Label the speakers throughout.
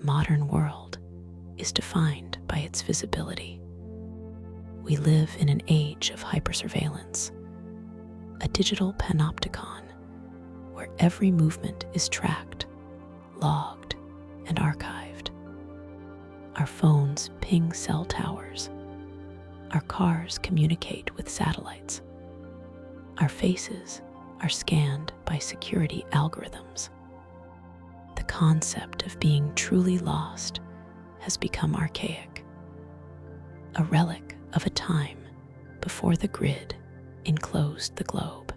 Speaker 1: modern world is defined by its visibility. We live in an age of hypersurveillance, a digital panopticon where every movement is tracked, logged, and archived. Our phones ping cell towers. Our cars communicate with satellites. Our faces are scanned by security algorithms. The concept of being truly lost has become archaic, a relic of a time before the grid enclosed the globe.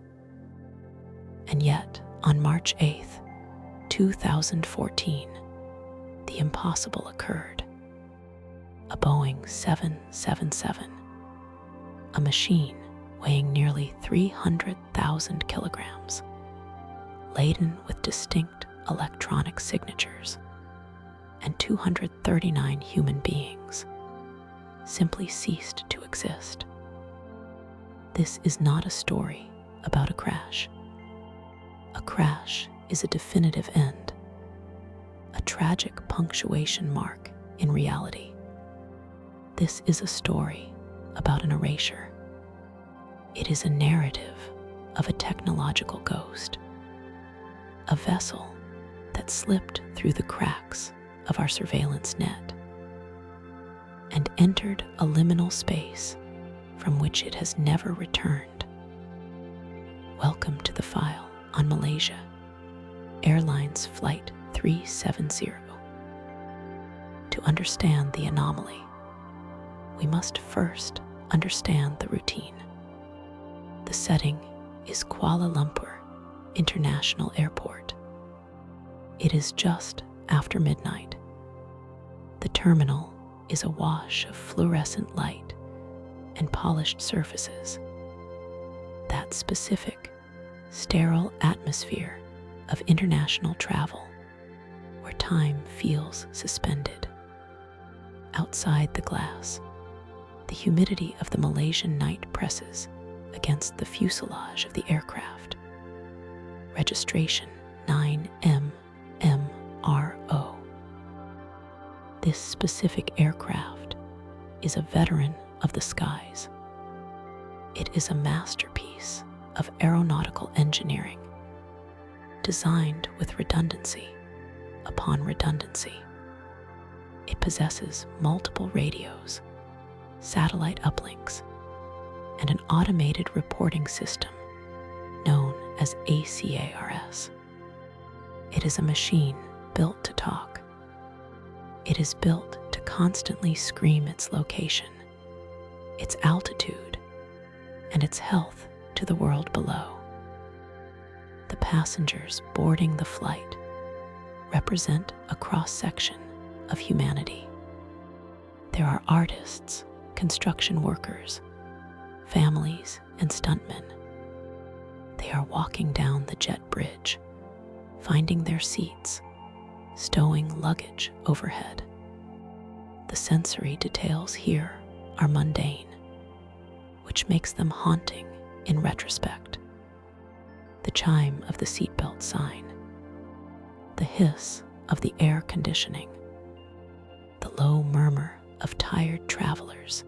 Speaker 1: And yet, on March 8th, 2014, the impossible occurred. A Boeing 777, a machine weighing nearly 300,000 kilograms, laden with distinct electronic signatures, and 239 human beings, simply ceased to exist. This is not a story about a crash. A crash is a definitive end, a tragic punctuation mark in reality. This is a story about an erasure. It is a narrative of a technological ghost, a vessel that slipped through the cracks of our surveillance net and entered a liminal space from which it has never returned. Welcome to the file on Malaysia Airlines Flight 370. To understand the anomaly, we must first understand the routine. The setting is Kuala Lumpur International Airport. It is just after midnight. The terminal is awash of fluorescent light and polished surfaces. That specific, sterile atmosphere of international travel, where time feels suspended. Outside the glass, the humidity of the Malaysian night presses against the fuselage of the aircraft. Registration 9MMRO. This specific aircraft is a veteran of the skies. It is a masterpiece of aeronautical engineering, designed with redundancy upon redundancy. It possesses multiple radios, satellite uplinks, and an automated reporting system known as ACARS. It is a machine built to talk. It is built to constantly scream its location, its altitude, and its health to the world below. The passengers boarding the flight represent a cross-section of humanity. There are artists, construction workers, families, and stuntmen. They are walking down the jet bridge, finding their seats, stowing luggage overhead. The sensory details here are mundane, which makes them haunting in retrospect. The chime of the seatbelt sign, the hiss of the air conditioning, the low murmur of tired travelers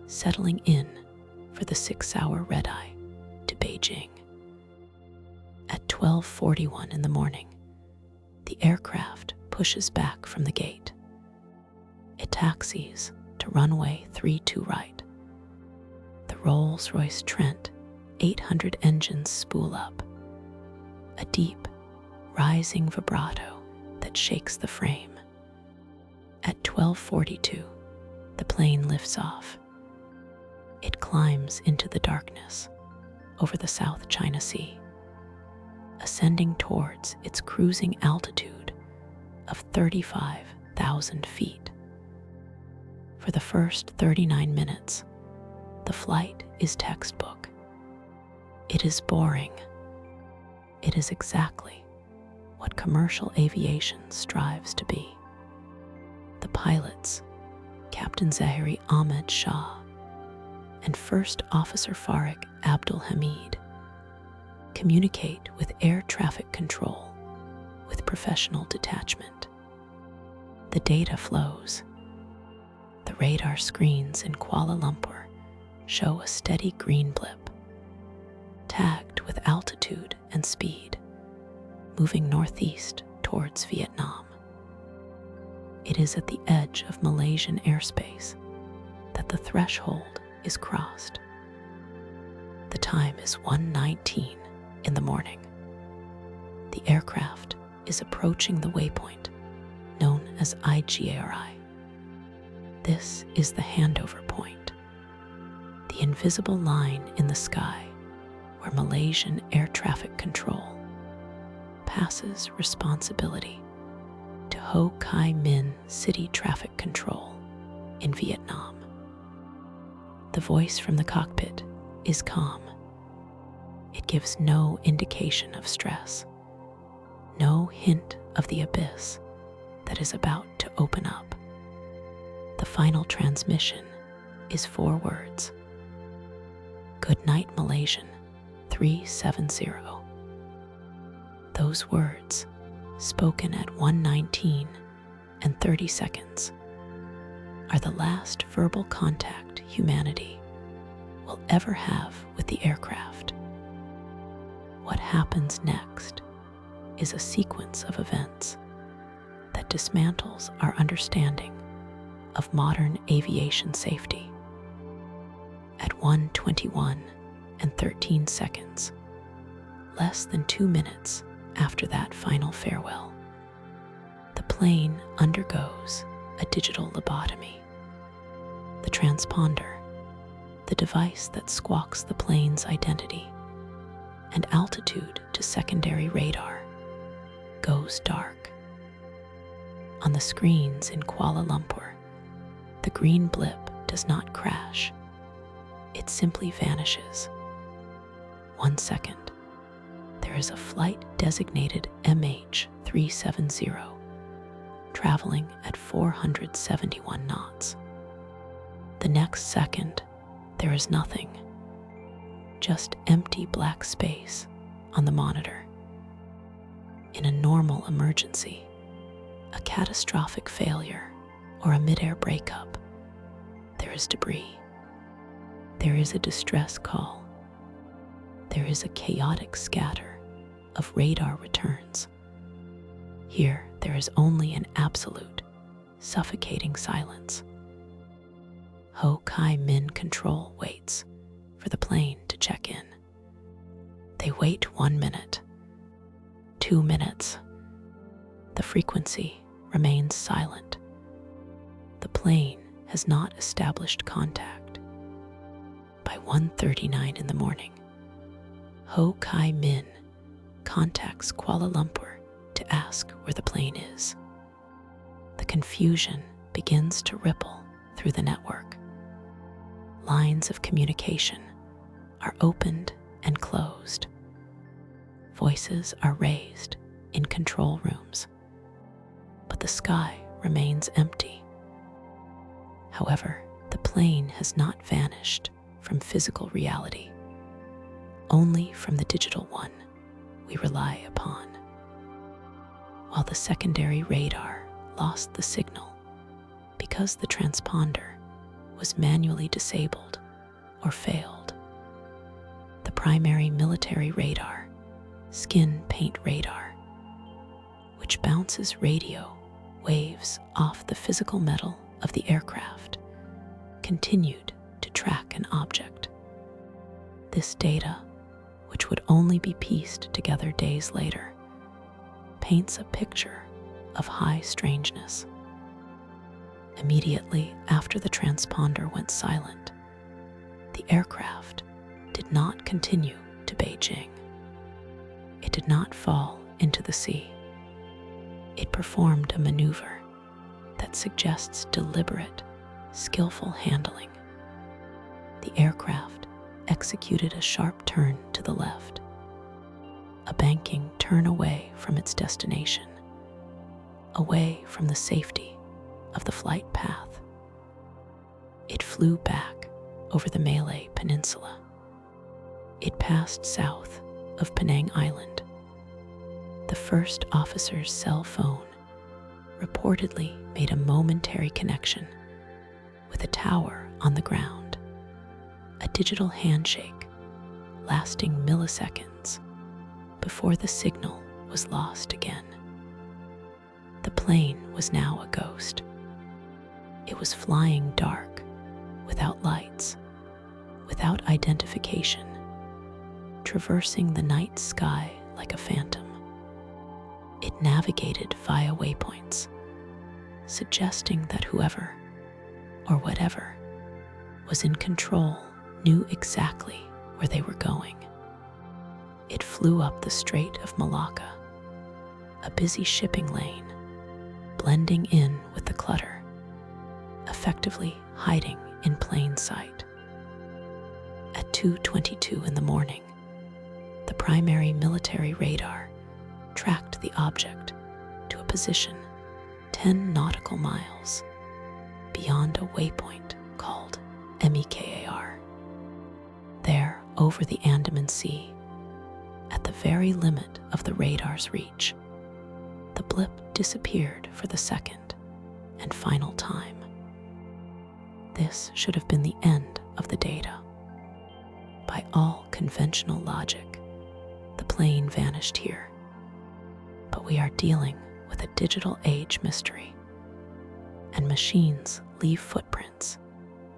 Speaker 1: settling in for the 6-hour red-eye to Beijing. At 12:41 in the morning, the aircraft pushes back from the gate. It taxis to runway 32 right. The Rolls-Royce Trent 800 engines spool up, a deep, rising vibrato that shakes the frame. At 12:42, the plane lifts off. It climbs into the darkness over the South China Sea, ascending towards its cruising altitude of 35,000 feet. For the first 39 minutes, the flight is textbook. It is boring. It is exactly what commercial aviation strives to be. The pilots, Captain Zahiri Ahmed Shah and First Officer Farik Abdul Hamid, communicate with air traffic control with professional detachment. the data flows. The radar screens in Kuala Lumpur show a steady green blip, tagged with altitude and speed, moving northeast towards Vietnam. It is at the edge of Malaysian airspace that the threshold is crossed. The time is 1:19 in the morning. The aircraft is approaching the waypoint known as IGARI. This is the handover point, the invisible line in the sky where Malaysian Air Traffic Control passes responsibility to Ho Chi Minh City Traffic Control in Vietnam. The voice from the cockpit is calm. It gives no indication of stress, no hint of the abyss that is about to open up. The final transmission is 4 words. Good night, Malaysian 370. Those words, spoken at 1:19 and 30 seconds, are the last verbal contact humanity will ever have with the aircraft. What happens next is a sequence of events that dismantles our understanding of modern aviation safety. At 1:21 and 13 seconds, less than 2 minutes after that final farewell, the plane undergoes a digital lobotomy. The transponder, the device that squawks the plane's identity and altitude to secondary radar, goes dark. On the screens in Kuala Lumpur, the green blip does not crash. It simply vanishes. 1 second, there is a flight designated MH370 traveling at 471 knots. The next second, there is nothing, just empty black space on the monitor. In a normal emergency, a catastrophic failure, or a mid-air breakup, there is debris. There is a distress call. There is a chaotic scatter of radar returns. Here, there is only an absolute, suffocating silence. Ho Chi Minh Control waits for the plane to check in. They wait 1 minute, 2 minutes. The frequency remains silent. The plane has not established contact. By 1:39 in the morning, Ho Chi Minh contacts Kuala Lumpur to ask where the plane is. The confusion begins to ripple through the network. Lines of communication are opened and closed. Voices are raised in control rooms, but the sky remains empty. However, the plane has not vanished from physical reality, only from the digital one we rely upon. While the secondary radar lost the signal because the transponder was manually disabled or failed, the primary military radar, skin paint radar, which bounces radio waves off the physical metal of the aircraft, continued to track an object. This data, which would only be pieced together days later, paints a picture of high strangeness. Immediately after the transponder went silent, the aircraft did not continue to Beijing. It did not fall into the sea. It performed a maneuver that suggests deliberate, skillful handling. The aircraft executed a sharp turn to the left, a banking turn away from its destination, away from the safety of the flight path. It flew back over the Malay Peninsula. It passed south of Penang Island. The first officer's cell phone reportedly made a momentary connection with a tower on the ground, a digital handshake lasting milliseconds before the signal was lost again. The plane was now a ghost. It was flying dark, without lights, without identification, traversing the night sky like a phantom. It navigated via waypoints, suggesting that whoever or whatever was in control knew exactly where they were going. It flew up the Strait of Malacca, a busy shipping lane, blending in with the clutter, effectively hiding in plain sight. At 2:22 in the morning, the primary military radar tracked the object to a position 10 nautical miles beyond a waypoint called MEKAR. There, over the Andaman Sea, at the very limit of the radar's reach, the blip disappeared for the second and final time. This should have been the end of the data. By all conventional logic, the plane vanished here. But we are dealing with a digital age mystery, and machines leave footprints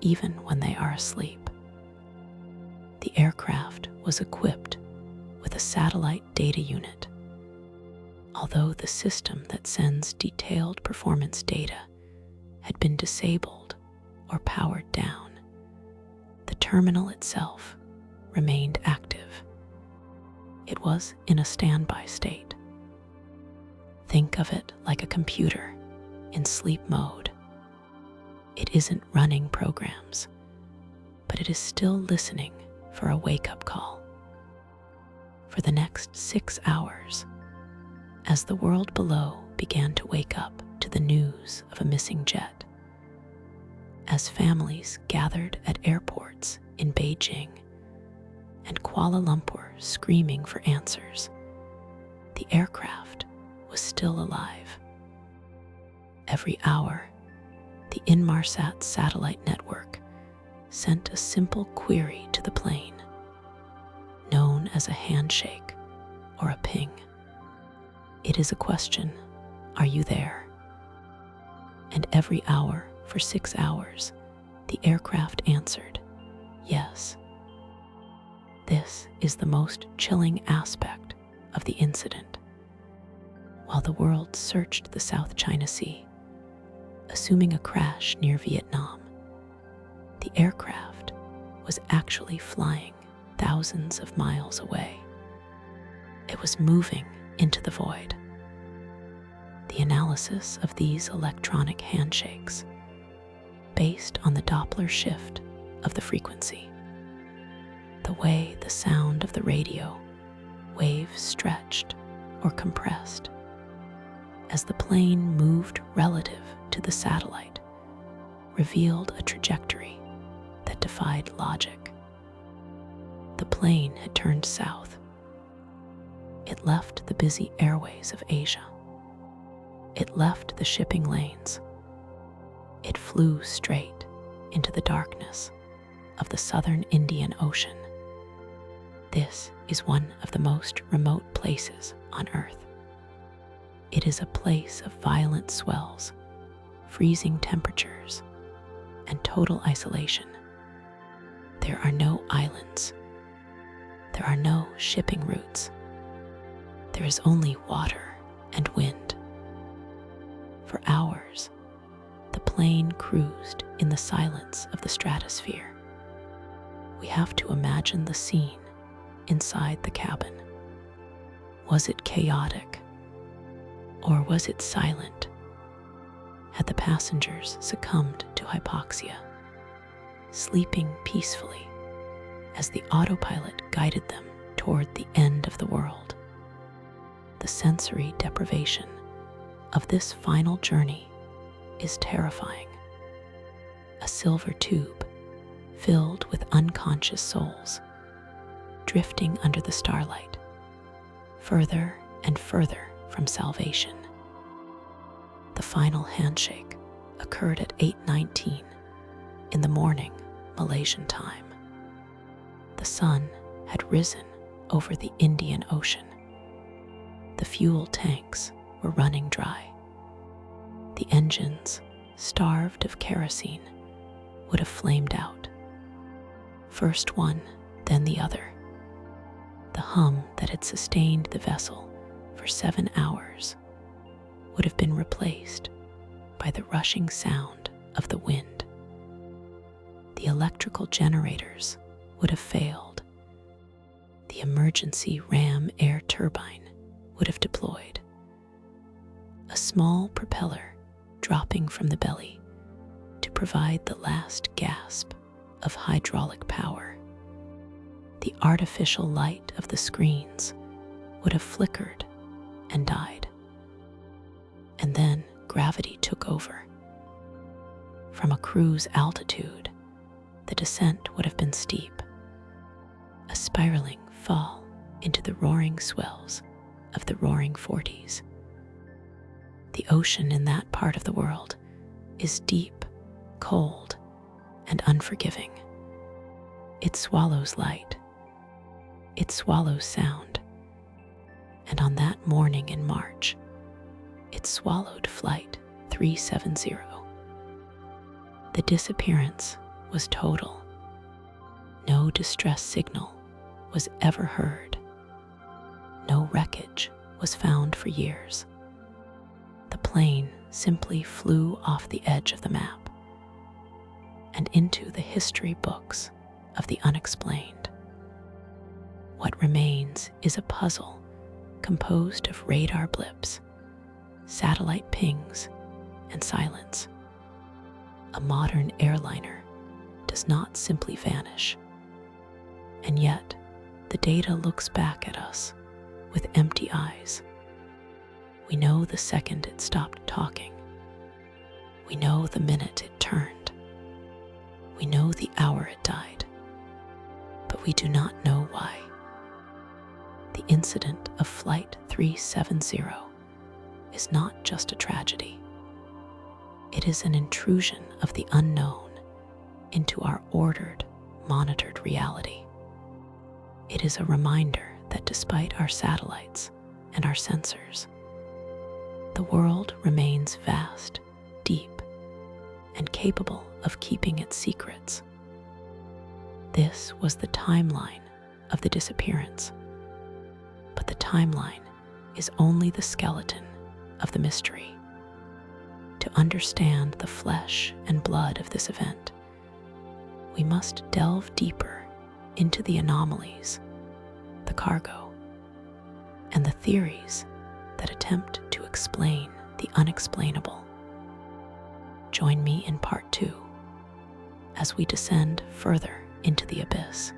Speaker 1: even when they are asleep. The aircraft was equipped with a satellite data unit. Although the system that sends detailed performance data had been disabled or powered down, the terminal itself remained active. It was in a standby state. Think of it like a computer in sleep mode. It isn't running programs, but it is still listening for a wake-up call. For the next 6 hours, as the world below began to wake up to the news of a missing jet, as families gathered at airports in Beijing and Kuala Lumpur screaming for answers, the aircraft was still alive. Every hour, the Inmarsat satellite network sent a simple query to the plane, known as a handshake or a ping. It is a question, "Are you there?" And every hour for 6 hours, the aircraft answered, "Yes." This is the most chilling aspect of the incident. While the world searched the South China Sea, assuming a crash near Vietnam, the aircraft was actually flying thousands of miles away. It was moving into the void. The analysis of these electronic handshakes, based on the Doppler shift of the frequency, the way the sound of the radio waves stretched or compressed as the plane moved relative to the satellite, revealed a trajectory that defied logic. The plane had turned south. It left the busy airways of Asia. It left the shipping lanes. It flew straight into the darkness of the southern Indian Ocean. This is one of the most remote places on Earth. It is a place of violent swells, freezing temperatures, and total isolation. There are no islands. There are no shipping routes. There is only water and wind. For hours, the plane cruised in the silence of the stratosphere. We have to imagine the scene inside the cabin. Was it chaotic? Or was it silent? Had the passengers succumbed to hypoxia, sleeping peacefully as the autopilot guided them toward the end of the world? The sensory deprivation of this final journey is terrifying. A silver tube filled with unconscious souls, drifting under the starlight, further and further from salvation. The final handshake occurred at 8:19 in the morning, Malaysian time. The sun had risen over the Indian Ocean. The fuel tanks were running dry. The engines, starved of kerosene, would have flamed out. First one, then the other. The hum that had sustained the vessel for 7 hours would have been replaced by the rushing sound of the wind. The electrical generators would have failed. The emergency ram air turbine would have deployed. A small propeller dropping from the belly to provide the last gasp of hydraulic power. The artificial light of the screens would have flickered and died. And then gravity took over. From a cruise altitude, the descent would have been steep, a spiraling fall into the roaring swells of the roaring 40s. The ocean in that part of the world is deep, cold, and unforgiving. It swallows light. It swallows sound. And on that morning in March, it swallowed Flight 370. The disappearance was total. No distress signal was ever heard. No wreckage was found for years. The plane simply flew off the edge of the map and into the history books of the unexplained. What remains is a puzzle composed of radar blips, satellite pings, and silence. A modern airliner does not simply vanish, and yet the data looks back at us with empty eyes. We know the second it stopped talking. We know the minute it turned. We know the hour it died, but we do not know why. The incident of Flight 370 is not just a tragedy. It is an intrusion of the unknown into our ordered, monitored reality. It is a reminder that despite our satellites and our sensors, the world remains vast, deep, and capable of keeping its secrets. This was the timeline of the disappearance, but the timeline is only the skeleton of the mystery. To understand the flesh and blood of this event, we must delve deeper into the anomalies, the cargo, and the theories that attempt to explain the unexplainable. Join me in part 2 as we descend further into the abyss.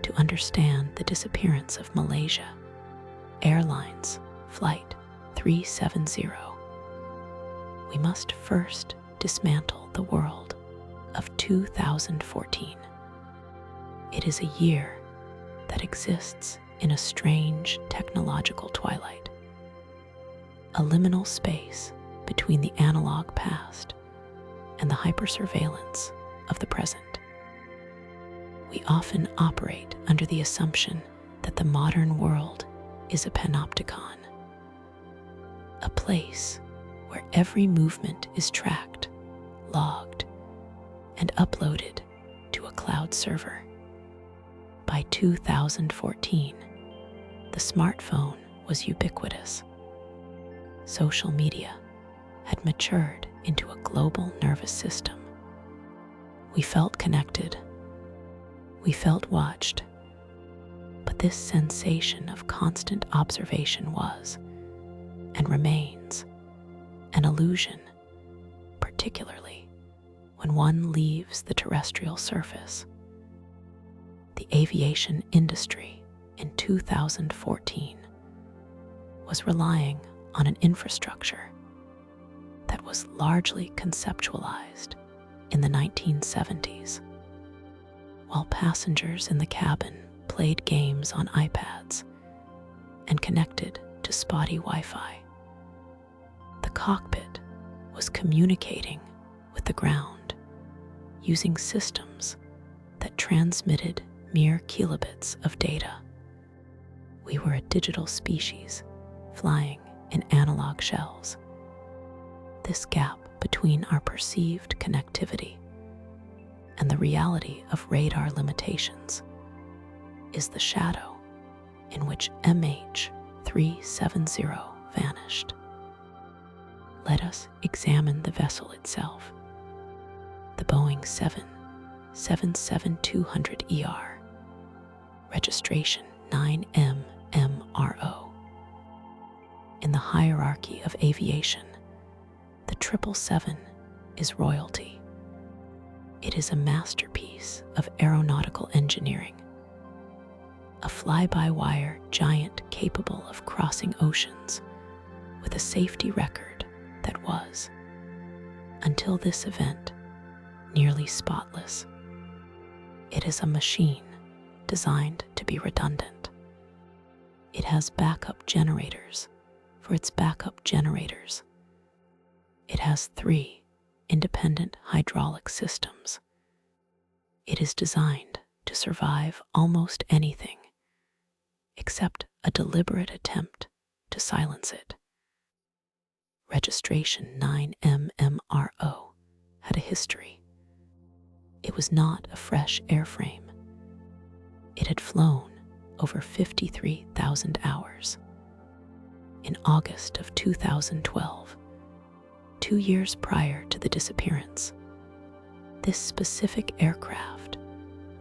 Speaker 1: To understand the disappearance of Malaysia Airlines Flight 370, we must first dismantle the world of 2014. It is a year that exists in a strange technological twilight, a liminal space between the analog past and the hypersurveillance of the present. We often operate under the assumption that the modern world is a panopticon, a place where every movement is tracked, logged, and uploaded to a cloud server. By 2014, the smartphone was ubiquitous. Social media had matured into a global nervous system. We felt connected. We felt watched. But this sensation of constant observation was, and remains, an illusion, particularly when one leaves the terrestrial surface. The aviation industry in 2014 was relying on an infrastructure that was largely conceptualized in the 1970s. While passengers in the cabin played games on iPads and connected to spotty Wi-Fi, the The cockpit was communicating with the ground using systems that transmitted mere kilobits of data. We were a digital species flying in analog shells. This gap between our perceived connectivity and the reality of radar limitations is the shadow in which MH370 vanished. Let us examine the vessel itself. The Boeing 777-200ER, registration 9MMRO. In the hierarchy of aviation, the 777 is royalty. It is a masterpiece of aeronautical engineering, a fly-by-wire giant capable of crossing oceans with a safety record that was, until this event, nearly spotless. It is a machine designed to be redundant. It has backup generators for its backup generators. It has 3 independent hydraulic systems. It is designed to survive almost anything, except a deliberate attempt to silence it. Registration 9MMRO had a history. It was not a fresh airframe. It had flown over 53,000 hours. In August of 2012, 2 years prior to the disappearance, this specific aircraft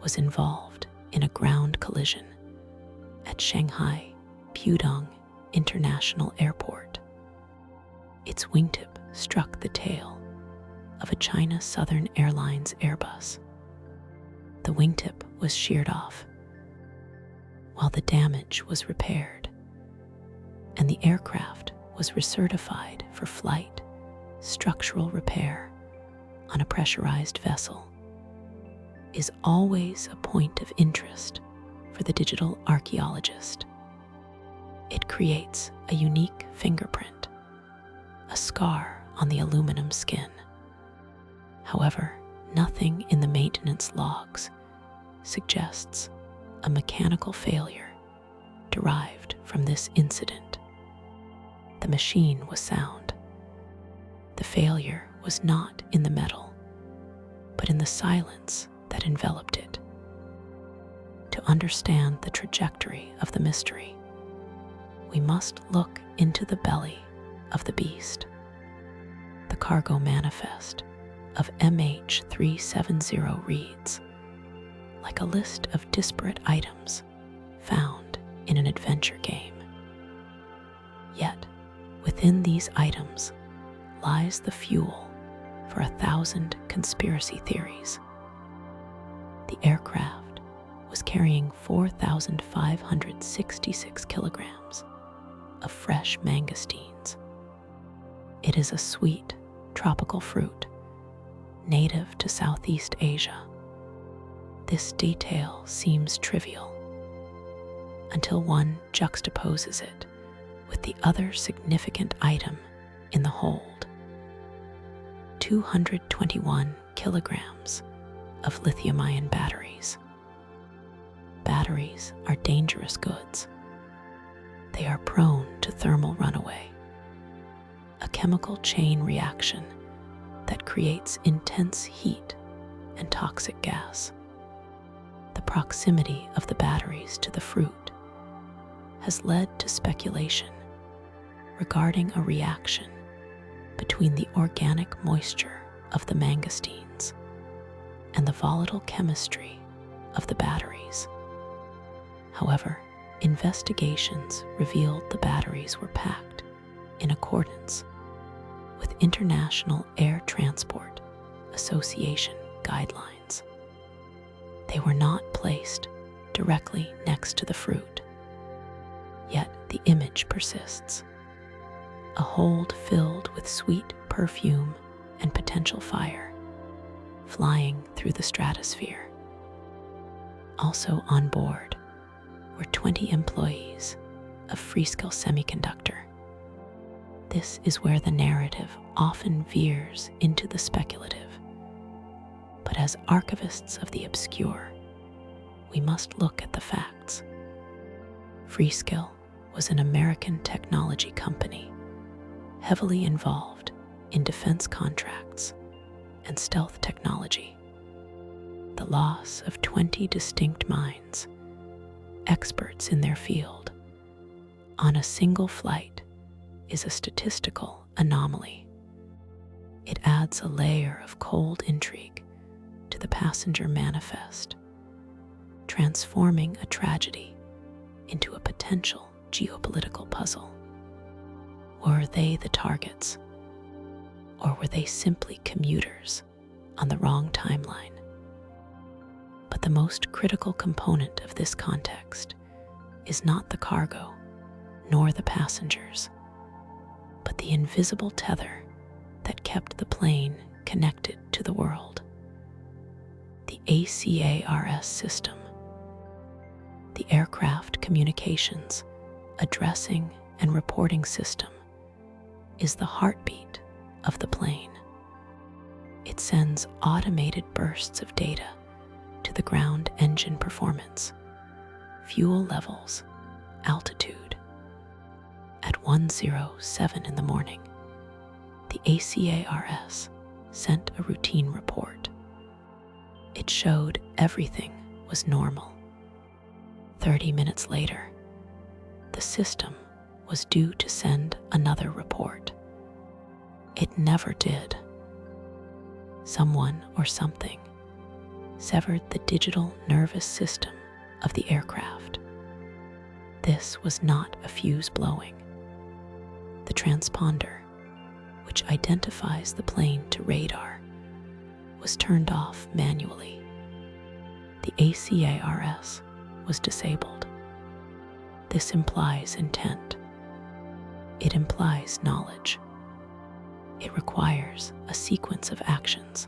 Speaker 1: was involved in a ground collision at Shanghai Pudong International Airport. Its wingtip struck the tail of a China Southern Airlines Airbus. The wingtip was sheared off, while the damage was repaired, and the aircraft was recertified for flight structural repair on a pressurized vessel. Is always a point of interest for the digital archaeologist. It creates a unique fingerprint, a scar on the aluminum skin. However, nothing in the maintenance logs suggests a mechanical failure derived from this incident. The machine was sound. The failure was not in the metal, but in the silence that enveloped it. To understand the trajectory of the mystery, we must look into the belly of the beast. The cargo manifest of MH370 reads like a list of disparate items found in an adventure game. Yet, within these items lies the fuel for 1,000 conspiracy theories. The aircraft was carrying 4,566 kilograms of fresh mangosteens. It is a sweet, tropical fruit native to Southeast Asia. This detail seems trivial until one juxtaposes it with the other significant item in the hold: 221 kilograms of lithium-ion batteries. Batteries are dangerous goods. They are prone to thermal runaway, a chemical chain reaction that creates intense heat and toxic gas. The proximity of the batteries to the fruit has led to speculation regarding a reaction between the organic moisture of the mangosteens and the volatile chemistry of the batteries. However, investigations revealed the batteries were packed in accordance with International Air Transport Association guidelines. They were not placed directly next to the fruit, yet the image persists. A hold filled with sweet perfume and potential fire, flying through the stratosphere. Also on board were 20 employees of Freescale Semiconductor. This is where the narrative often veers into the speculative. But as archivists of the obscure, we must look at the facts. Freescale was an American technology company heavily involved in defense contracts and stealth technology. The loss of 20 distinct minds, experts in their field, on a single flight is a statistical anomaly. It adds a layer of cold intrigue to the passenger manifest, transforming a tragedy into a potential geopolitical puzzle. Were they the targets, or were they simply commuters on the wrong timeline? But the most critical component of this context is not the cargo nor the passengers, but the invisible tether that kept the plane connected to the world. The ACARS system, the Aircraft Communications, Addressing and Reporting System, is the heartbeat of the plane. It sends automated bursts of data to the ground engine performance, fuel levels, altitude. At 1:07 in the morning, the ACARS sent a routine report. It showed everything was normal. 30 minutes later, the system was due to send another report. It never did. Someone or something severed the digital nervous system of the aircraft. This was not a fuse blowing. The transponder, which identifies the plane to radar, was turned off manually. The ACARS was disabled. This implies intent. It implies knowledge. It requires a sequence of actions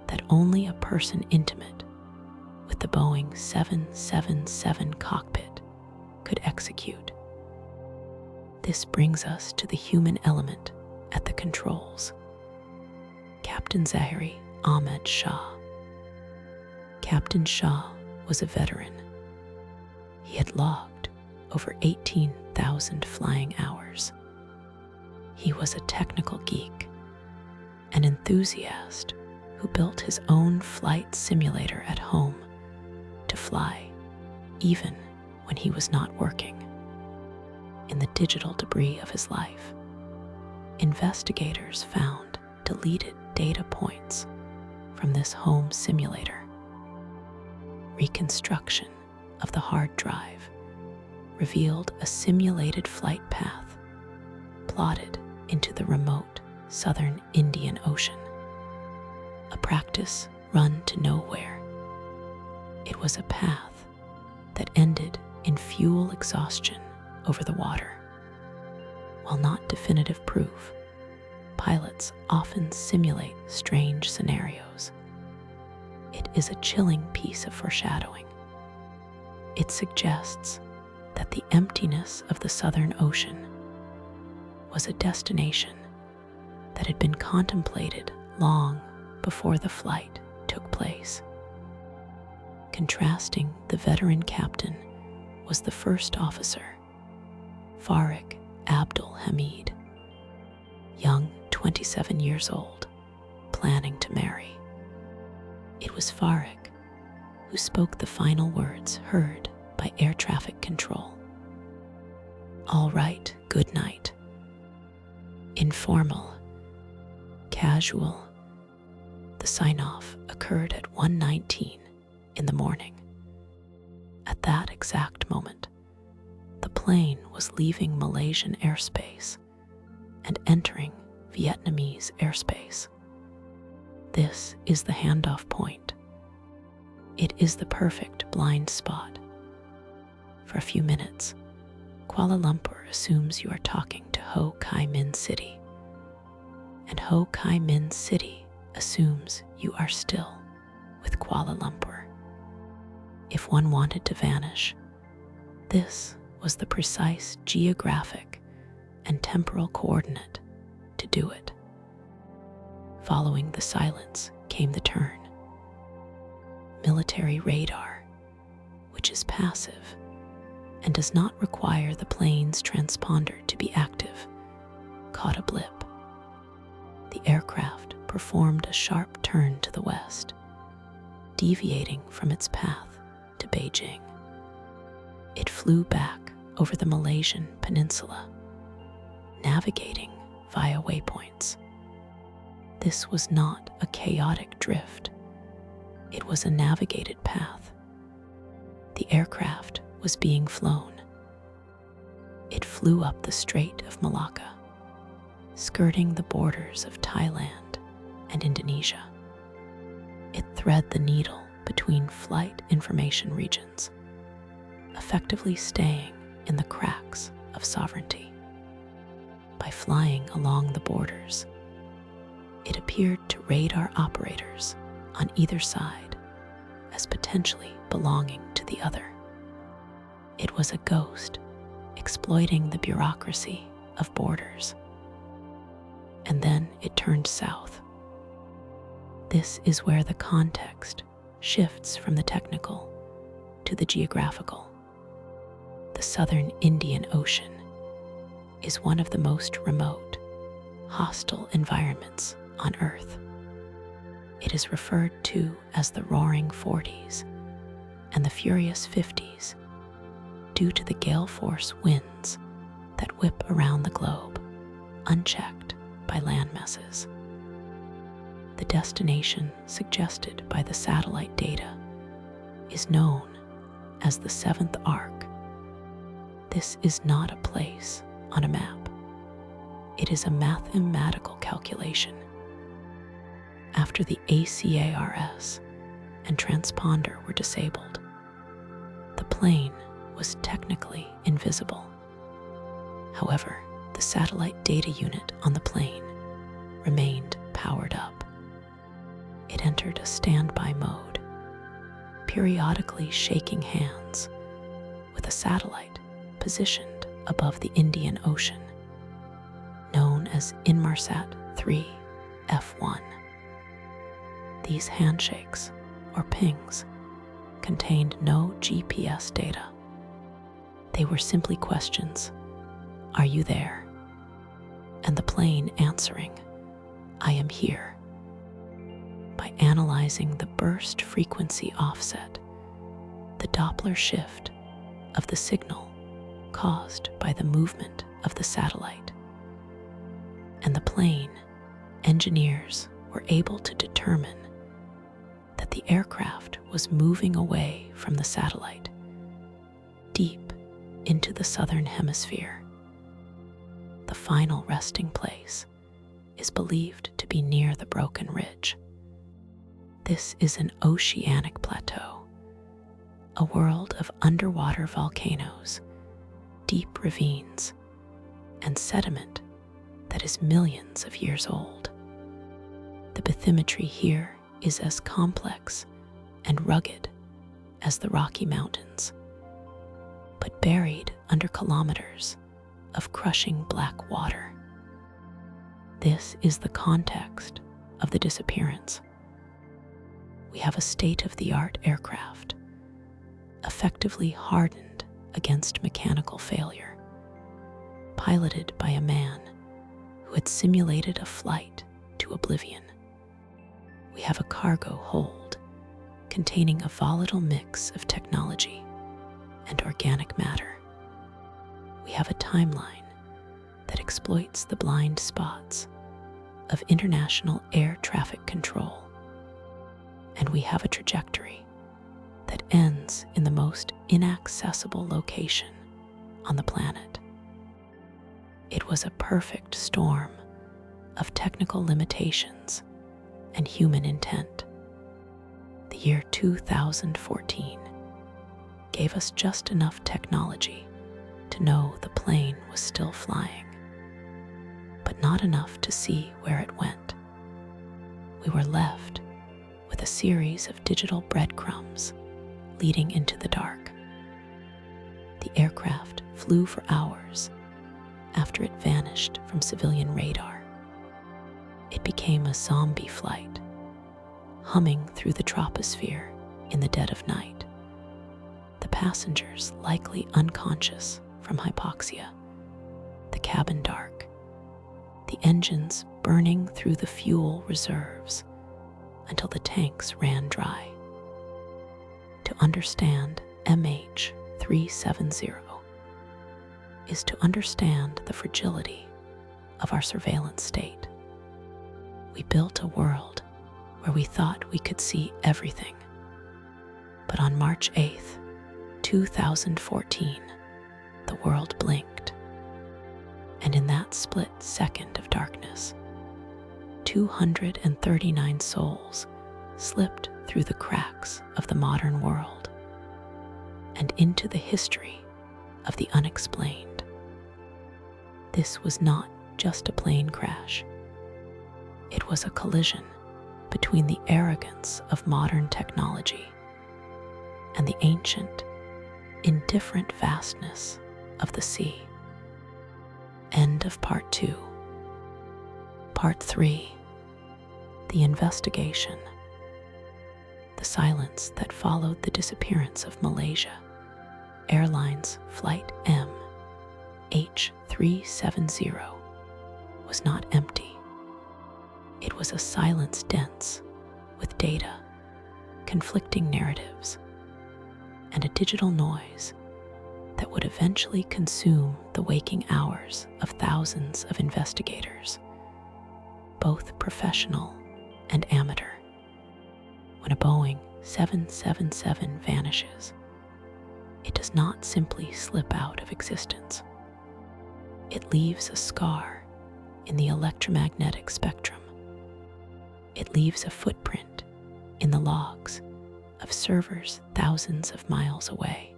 Speaker 1: that only a person intimate with the Boeing 777 cockpit could execute. This brings us to the human element at the controls. Captain Zahiri Ahmed Shah. Captain Shah was a veteran. He had logged over 18,000 flying hours. He was a technical geek, an enthusiast who built his own flight simulator at home to fly, even when he was not working. In the digital debris of his life, investigators found deleted data points from this home simulator. Reconstruction of the hard drive revealed a simulated flight path plotted into the remote southern Indian Ocean, a practice run to nowhere. It was a path that ended in fuel exhaustion over the water. While not definitive proof, pilots often simulate strange scenarios. It is a chilling piece of foreshadowing. It suggests that the emptiness of the Southern Ocean was a destination that had been contemplated long before the flight took place. Contrasting the veteran captain was the first officer, Farik Abdul Hamid, young 27 years old, planning to marry. It was Farik who spoke the final words heard by air traffic control. "All right, good night." Informal, casual, the sign-off occurred at 1:19 in the morning. At that exact moment, the plane was leaving Malaysian airspace and entering Vietnamese airspace. This is the handoff point. It is the perfect blind spot. For a few minutes, Kuala Lumpur assumes you are talking to Ho Chi Minh City, and Ho Chi Minh City assumes you are still with Kuala Lumpur. If one wanted to vanish, this was the precise geographic and temporal coordinate to do it. Following the silence came the turn. Military radar, which is passive and does not require the plane's transponder to be active, caught a blip. The aircraft performed a sharp turn to the west, deviating from its path to Beijing. It flew back over the Malaysian peninsula, navigating via waypoints. This was not a chaotic drift. It was a navigated path. The aircraft was being flown. It flew up the Strait of Malacca, skirting the borders of Thailand and Indonesia. It thread the needle between flight information regions, effectively staying in the cracks of sovereignty. By flying along the borders, it appeared to radar operators on either side as potentially belonging to the other. It was a ghost exploiting the bureaucracy of borders. And then it turned south. This is where the context shifts from the technical to the geographical. The southern Indian Ocean is one of the most remote, hostile environments on Earth. It is referred to as the Roaring Forties and the Furious Fifties due to the gale force winds that whip around the globe, unchecked by land masses. The destination suggested by the satellite data is known as the Seventh Arc. This is not a place on a map. It is a mathematical calculation. After the ACARS and transponder were disabled, the plane was technically invisible. However, the satellite data unit on the plane remained powered up. It entered a standby mode, periodically shaking hands with a satellite positioned above the Indian Ocean, known as Inmarsat 3 F1. These handshakes, or pings, contained no GPS data. They were simply questions. Are you there? And the plane answering, I am here. By analyzing the burst frequency offset, the Doppler shift of the signal caused by the movement of the satellite, and the plane, engineers were able to determine that the aircraft was moving away from the satellite, deep into the southern hemisphere. The final resting place is believed to be near the Broken Ridge. This is an oceanic plateau, a world of underwater volcanoes, deep ravines, and sediment that is millions of years old. The bathymetry here is as complex and rugged as the Rocky Mountains, but buried under kilometers of crushing black water. This is the context of the disappearance. We have a state-of-the-art aircraft, effectively hardened against mechanical failure, piloted by a man who had simulated a flight to oblivion. We have a cargo hold containing a volatile mix of technology and organic matter. We have a timeline that exploits the blind spots of international air traffic control. And we have a trajectory that ends in the most inaccessible location on the planet. It was a perfect storm of technical limitations and human intent. The year 2014 gave us just enough technology to know the plane was still flying, but not enough to see where it went. We were left with a series of digital breadcrumbs leading into the dark. The aircraft flew for hours after it vanished from civilian radar. It became a zombie flight, humming through the troposphere in the dead of night, the passengers likely unconscious from hypoxia, the cabin dark, the engines burning through the fuel reserves until the tanks ran dry. To understand MH370 is to understand the fragility of our surveillance state. We built a world where we thought we could see everything. But on March 8th, 2014, the world blinked. And in that split second of darkness, 239 souls slipped through the cracks of the modern world and into the history of the unexplained. This was not just a plane crash. It was a collision between the arrogance of modern technology and the ancient, indifferent vastness of the sea. End of Part 2. Part 3. The investigation. The silence that followed the disappearance of Malaysia Airlines Flight MH370 was not empty. It was a silence dense with data, conflicting narratives, and a digital noise that would eventually consume the waking hours of thousands of investigators, both professional and amateur. When a Boeing 777 vanishes, it does not simply slip out of existence. It leaves a scar in the electromagnetic spectrum. It leaves a footprint in the logs of servers thousands of miles away.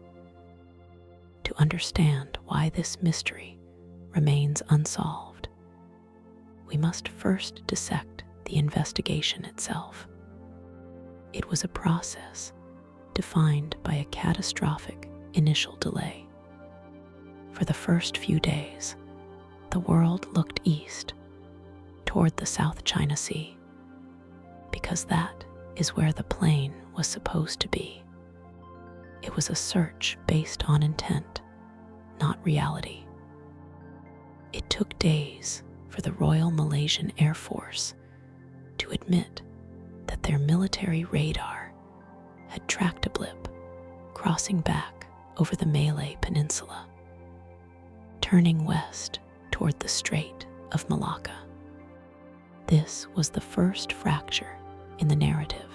Speaker 1: To understand why this mystery remains unsolved, we must first dissect the investigation itself. It was a process defined by a catastrophic initial delay. For the first few days, the world looked east toward the South China Sea, because that is where the plane was supposed to be. It was a search based on intent, not reality. It took days for the Royal Malaysian Air Force to admit that their military radar had tracked a blip crossing back over the Malay Peninsula, turning west toward the Strait of Malacca. This was the first fracture in the narrative.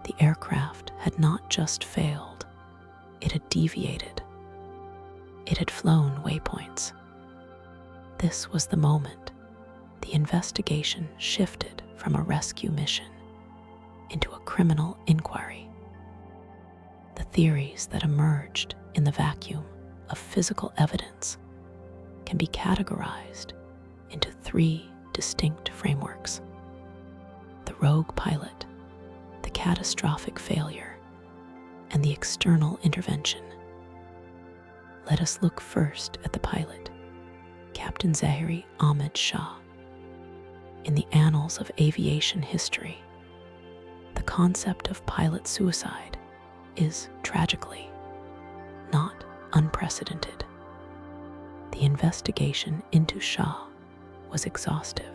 Speaker 1: The aircraft had not just failed, it had deviated. It had flown waypoints. This was the moment the investigation shifted from a rescue mission into a criminal inquiry. The theories that emerged in the vacuum of physical evidence can be categorized into three distinct frameworks: the rogue pilot, the catastrophic failure, and the external intervention. Let us look first at the pilot, Captain Zahiri Ahmed Shah. In the annals of aviation history, the concept of pilot suicide is tragically not unprecedented. The investigation into Shah was exhaustive.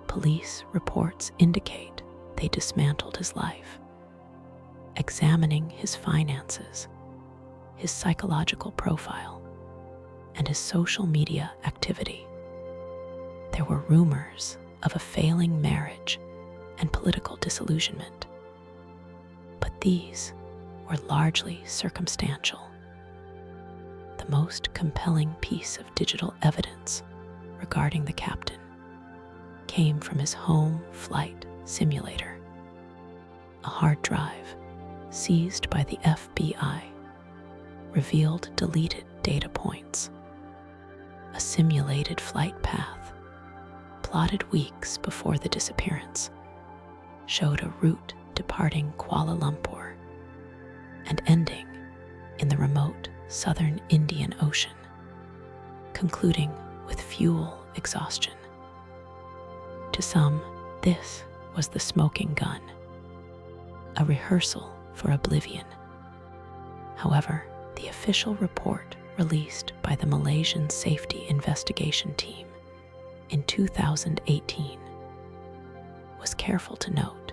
Speaker 1: Police reports indicate they dismantled his life, examining his finances, his psychological profile, and his social media activity. There were rumors of a failing marriage and political disillusionment, but these were largely circumstantial. The most compelling piece of digital evidence regarding the captain came from his home flight simulator. A hard drive seized by the FBI revealed deleted data points. A simulated flight path, plotted weeks before the disappearance, showed a route departing Kuala Lumpur and ending in the remote southern Indian Ocean. concluding with fuel exhaustion. To some, this was the smoking gun, a rehearsal for oblivion. However, the official report released by the Malaysian Safety Investigation Team in 2018 was careful to note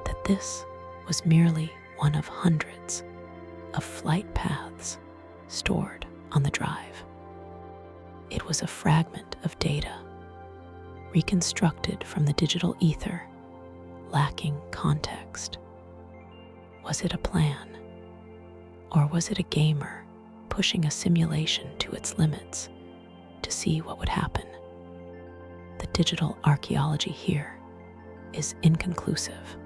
Speaker 1: that this was merely one of hundreds of flight paths stored on the drive. It was a fragment of data reconstructed from the digital ether, lacking context. Was it a plan? Or was it a gamer pushing a simulation to its limits to see what would happen? The digital archaeology here is inconclusive.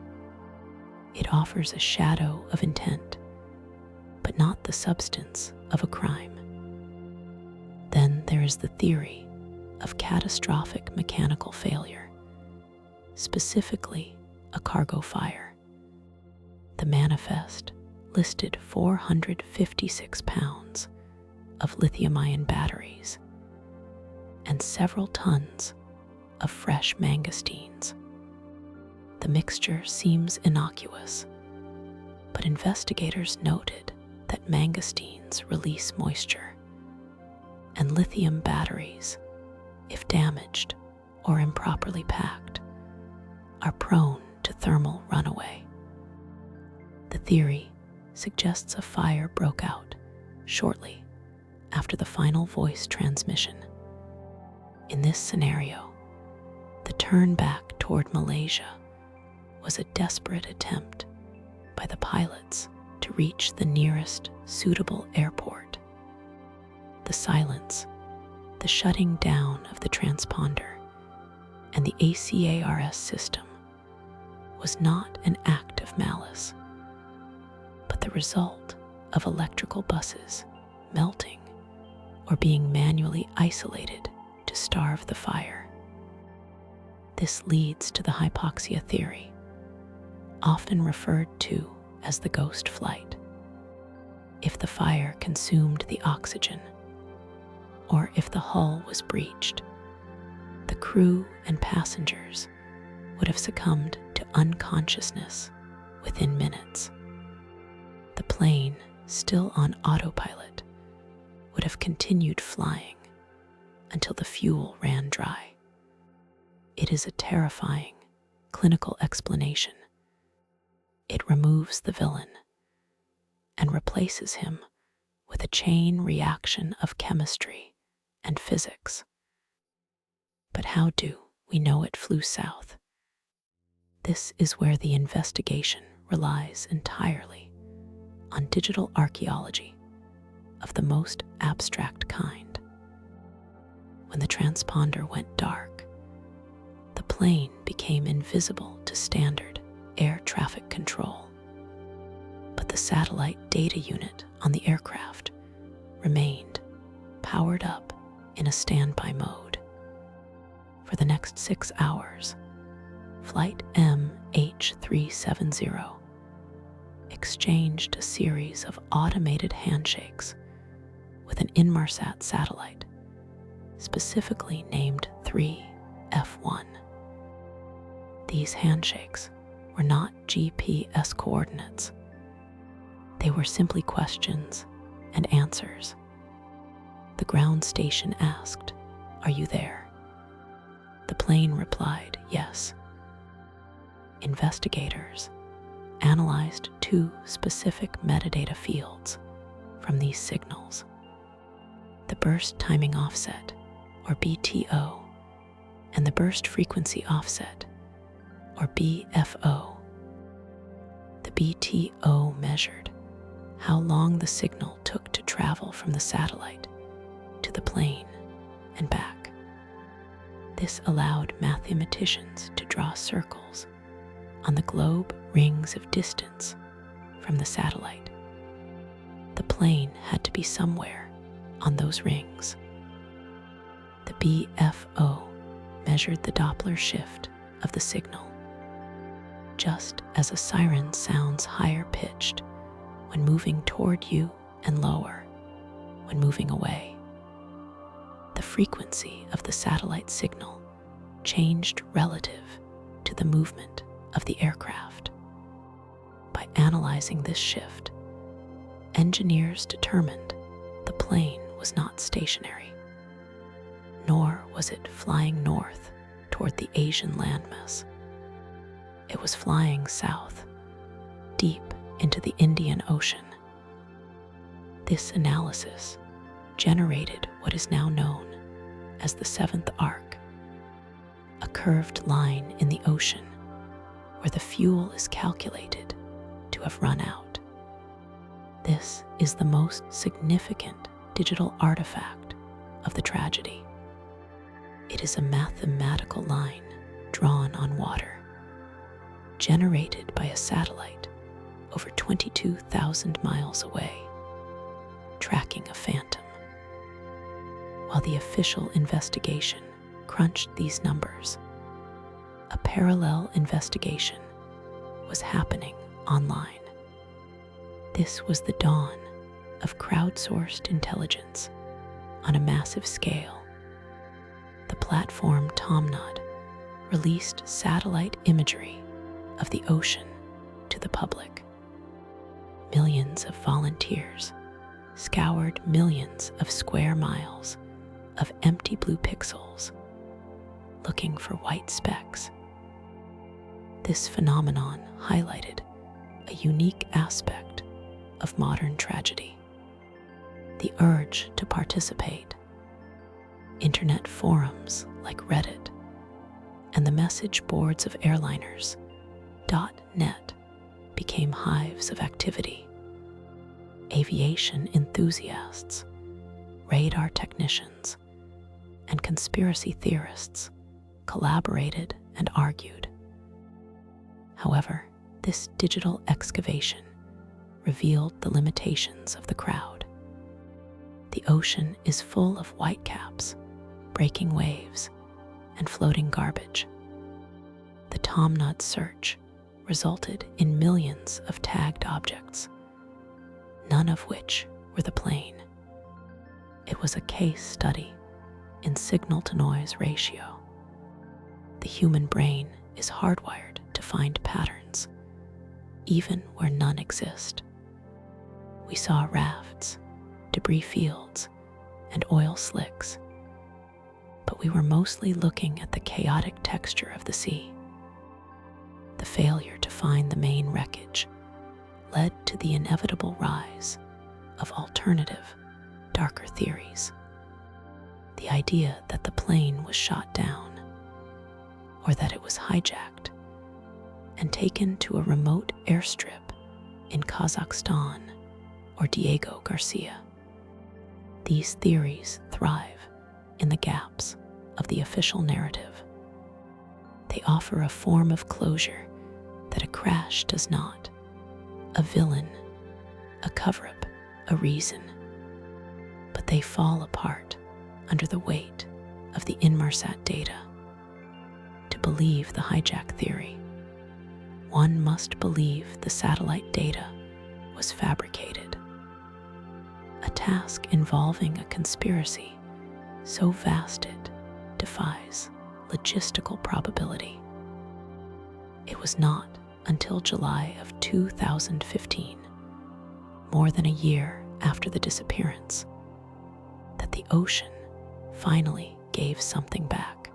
Speaker 1: It offers a shadow of intent, but not the substance of a crime. Then there is the theory of catastrophic mechanical failure, specifically a cargo fire. The manifest listed 456 pounds of lithium-ion batteries and several tons of fresh mangosteens. The mixture seems innocuous, but investigators noted that mangosteens release moisture, and lithium batteries, if damaged or improperly packed, are prone to thermal runaway. The theory suggests a fire broke out shortly after the final voice transmission. In this scenario, the turn back toward Malaysia was a desperate attempt by the pilots to reach the nearest suitable airport. The silence, the shutting down of the transponder, and the ACARS system was not an act of malice, but the result of electrical buses melting or being manually isolated to starve the fire. This leads to the hypoxia theory, often referred to as the ghost flight. If the fire consumed the oxygen, or if the hull was breached, the crew and passengers would have succumbed to unconsciousness within minutes. The plane, still on autopilot, would have continued flying until the fuel ran dry. It is a terrifying clinical explanation. It removes the villain and replaces him with a chain reaction of chemistry and physics. But how do we know it flew south? This is where the investigation relies entirely on digital archaeology of the most abstract kind. When the transponder went dark, the plane became invisible to standard air traffic control, but the satellite data unit on the aircraft remained powered up in a standby mode. For the next 6 hours, Flight MH370 exchanged a series of automated handshakes with an Inmarsat satellite, specifically named 3F1. These handshakes were not GPS coordinates. They were simply questions and answers. The ground station asked, "Are you there?" The plane replied, "Yes." Investigators analyzed 2 specific metadata fields from these signals: the burst timing offset, or BTO, and the burst frequency offset, or BFO. The BTO measured how long the signal took to travel from the satellite to the plane and back. This allowed mathematicians to draw circles on the globe rings of distance from the satellite. The plane had to be somewhere on those rings. The BFO measured the Doppler shift of the signal, just as a siren sounds higher pitched when moving toward you and lower when moving away. The frequency of the satellite signal changed relative to the movement of the aircraft. By analyzing this shift, engineers determined the plane was not stationary, nor was it flying north toward the Asian landmass. It was flying south, deep into the Indian Ocean. This analysis generated what is now known as the seventh arc, a curved line in the ocean where the fuel is calculated to have run out. This is the most significant digital artifact of the tragedy. It is a mathematical line drawn on water, generated by a satellite over 22,000 miles away, tracking a phantom. While the official investigation crunched these numbers, a parallel investigation was happening online. This was the dawn of crowdsourced intelligence on a massive scale. The platform Tomnod released satellite imagery of the ocean to the public. Millions of volunteers scoured millions of square miles of empty blue pixels, looking for white specks. This phenomenon highlighted a unique aspect of modern tragedy: the urge to participate. Internet forums like Reddit and the message boards of airliners .net became hives of activity. Aviation enthusiasts, radar technicians, and conspiracy theorists collaborated and argued. However, this digital excavation revealed the limitations of the crowd. The ocean is full of whitecaps, breaking waves, and floating garbage. The Tomnod search resulted in millions of tagged objects, none of which were the plane. It was a case study in signal-to-noise ratio. The human brain is hardwired to find patterns, even where none exist. We saw rafts, debris fields, and oil slicks, but we were mostly looking at the chaotic texture of the sea. The failure to find the main wreckage led to the inevitable rise of alternative, darker theories. The idea that the plane was shot down, or that it was hijacked and taken to a remote airstrip in Kazakhstan or Diego Garcia. These theories thrive in the gaps of the official narrative. They offer a form of closure that a crash does not, a villain, a cover-up, a reason. But they fall apart under the weight of the Inmarsat data. To believe the hijack theory, one must believe the satellite data was fabricated. A task involving a conspiracy so vast it defies logistical probability. It was not until July of 2015, more than a year after the disappearance, that the ocean finally gave something back.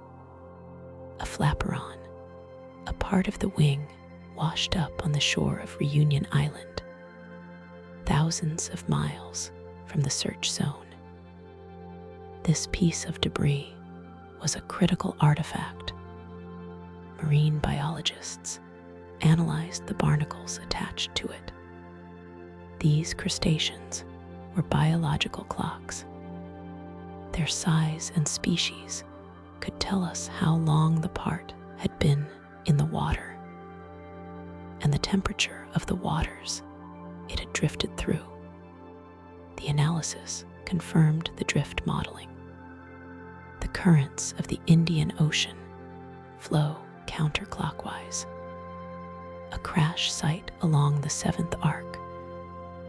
Speaker 1: A flaperon, a part of the wing washed up on the shore of Reunion Island, thousands of miles from the search zone. This piece of debris was a critical artifact. Marine biologists analyzed the barnacles attached to it. These crustaceans were biological clocks. Their size and species could tell us how long the part had been in the water, and the temperature of the waters it had drifted through. The analysis confirmed the drift modeling. The currents of the Indian Ocean flow counterclockwise. A crash site along the seventh arc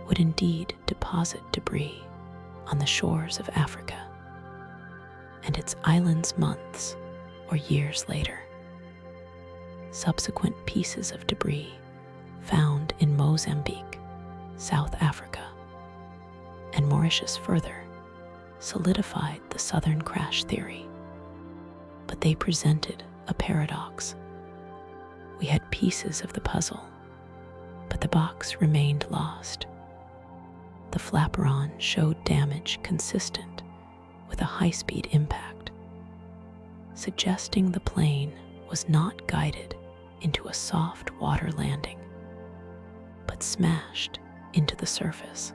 Speaker 1: would indeed deposit debris on the shores of Africa. and its islands months or years later. Subsequent pieces of debris found in Mozambique, South Africa, and Mauritius further solidified the southern crash theory. But they presented a paradox. We had pieces of the puzzle, but the box remained lost. The flaperon showed damage consistent with a high-speed impact, suggesting the plane was not guided into a soft water landing, but smashed into the surface.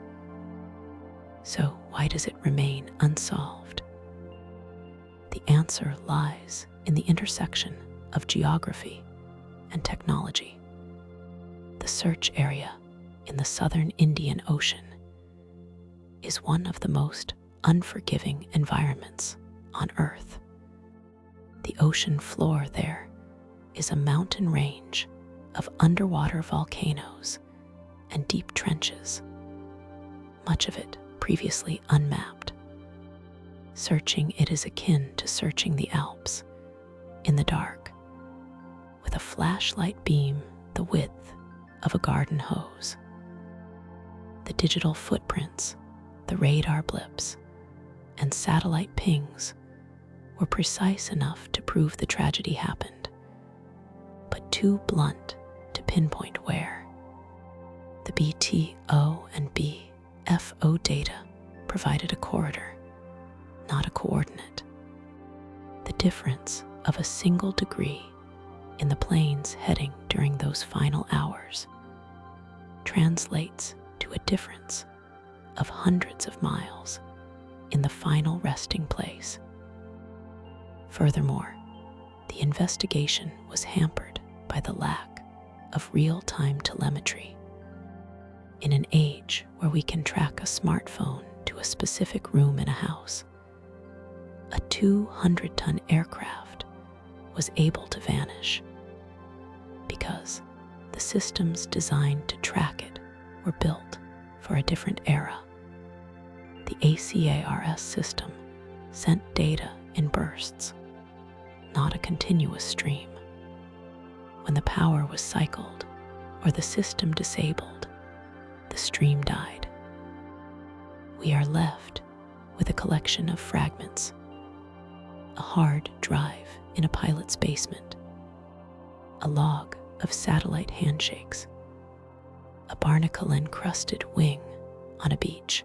Speaker 1: So why does it remain unsolved? The answer lies in the intersection of geography and technology. The search area in the southern Indian Ocean is one of the most unforgiving environments on Earth. The ocean floor there is a mountain range of underwater volcanoes and deep trenches, much of it previously unmapped. Searching it is akin to searching the Alps in the dark, with a flashlight beam the width of a garden hose. The digital footprints, the radar blips, and satellite pings were precise enough to prove the tragedy happened, but too blunt to pinpoint where. The BTO and BFO data provided a corridor, not a coordinate. The difference of a single degree in the plane's heading during those final hours translates to a difference of hundreds of miles in the final resting place. Furthermore, the investigation was hampered by the lack of real-time telemetry. In an age where we can track a smartphone to a specific room in a house, a 200-ton aircraft was able to vanish because the systems designed to track it were built for a different era. The ACARS system sent data in bursts, not a continuous stream. When the power was cycled or the system disabled, the stream died. We are left with a collection of fragments, a hard drive in a pilot's basement, a log of satellite handshakes, a barnacle-encrusted wing on a beach,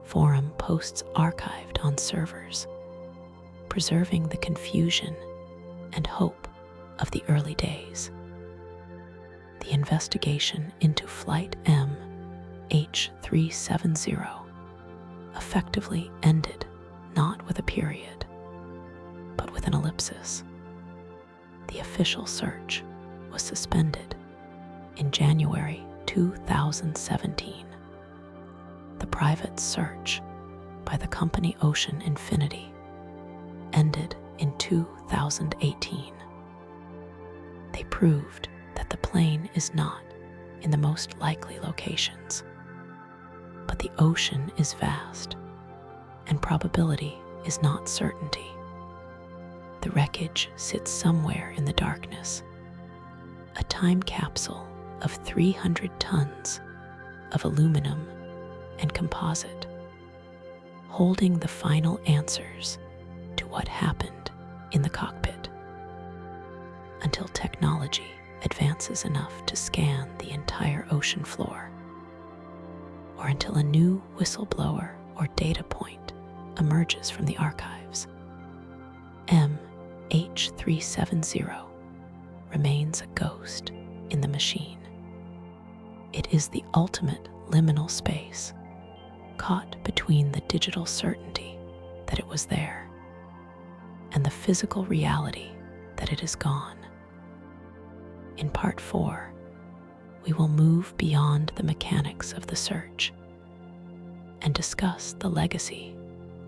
Speaker 1: forum posts archived on servers, preserving the confusion and hope of the early days. The investigation into Flight MH370 effectively ended not with a period, but with an ellipsis. The official search was suspended in January 2017. The private search by the company Ocean Infinity ended in 2018. They proved that the plane is not in the most likely locations, but the ocean is vast, and probability is not certainty. The wreckage sits somewhere in the darkness, a time capsule of 300 tons of aluminum and composite, holding the final answers to what happened in the cockpit. Until technology advances enough to scan the entire ocean floor, or until a new whistleblower or data point emerges from the archives, MH370 remains a ghost in the machine. It is the ultimate liminal space, caught between the digital certainty that it was there and the physical reality that it is gone. In Part 4, we will move beyond the mechanics of the search and discuss the legacy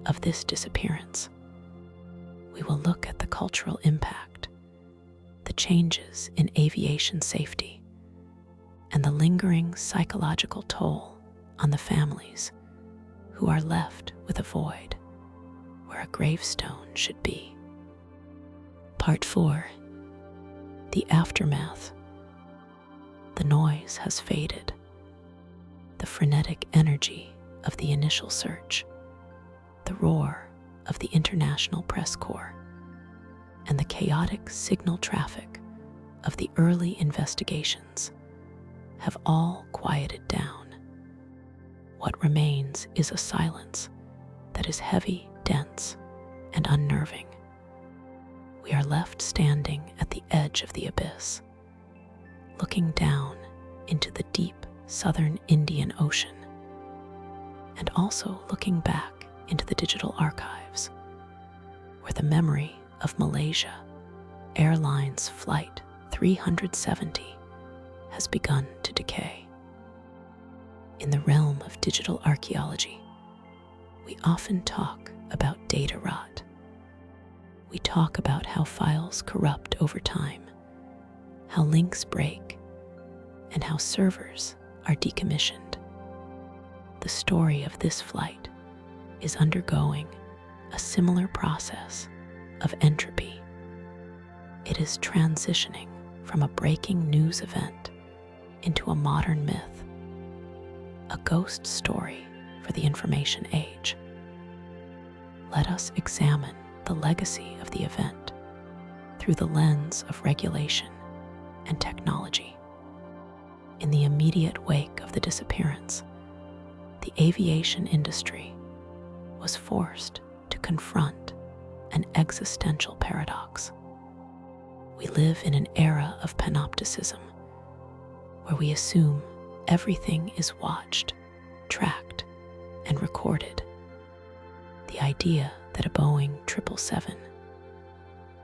Speaker 1: of this disappearance. We will look at the cultural impact, the changes in aviation safety, and the lingering psychological toll on the families who are left with a void where a gravestone should be. Part 4. The aftermath. The noise has faded. The frenetic energy of the initial search, the roar of the International Press Corps, and the chaotic signal traffic of the early investigations have all quieted down. What remains is a silence that is heavy, dense, and unnerving. We are left standing at the edge of the abyss, looking down into the deep southern Indian Ocean, and also looking back into the digital archives, where the memory of Malaysia Airlines Flight 370 has begun to decay. In the realm of digital archaeology, we often talk about data rot. We talk about how files corrupt over time, how links break, and how servers are decommissioned. The story of this flight is undergoing a similar process of entropy. It is transitioning from a breaking news event into a modern myth, a ghost story for the information age. Let us examine the legacy of the event through the lens of regulation and technology. In the immediate wake of the disappearance, the aviation industry was forced to confront an existential paradox. We live in an era of panopticism, where we assume everything is watched, tracked, and recorded. The idea that a Boeing 777,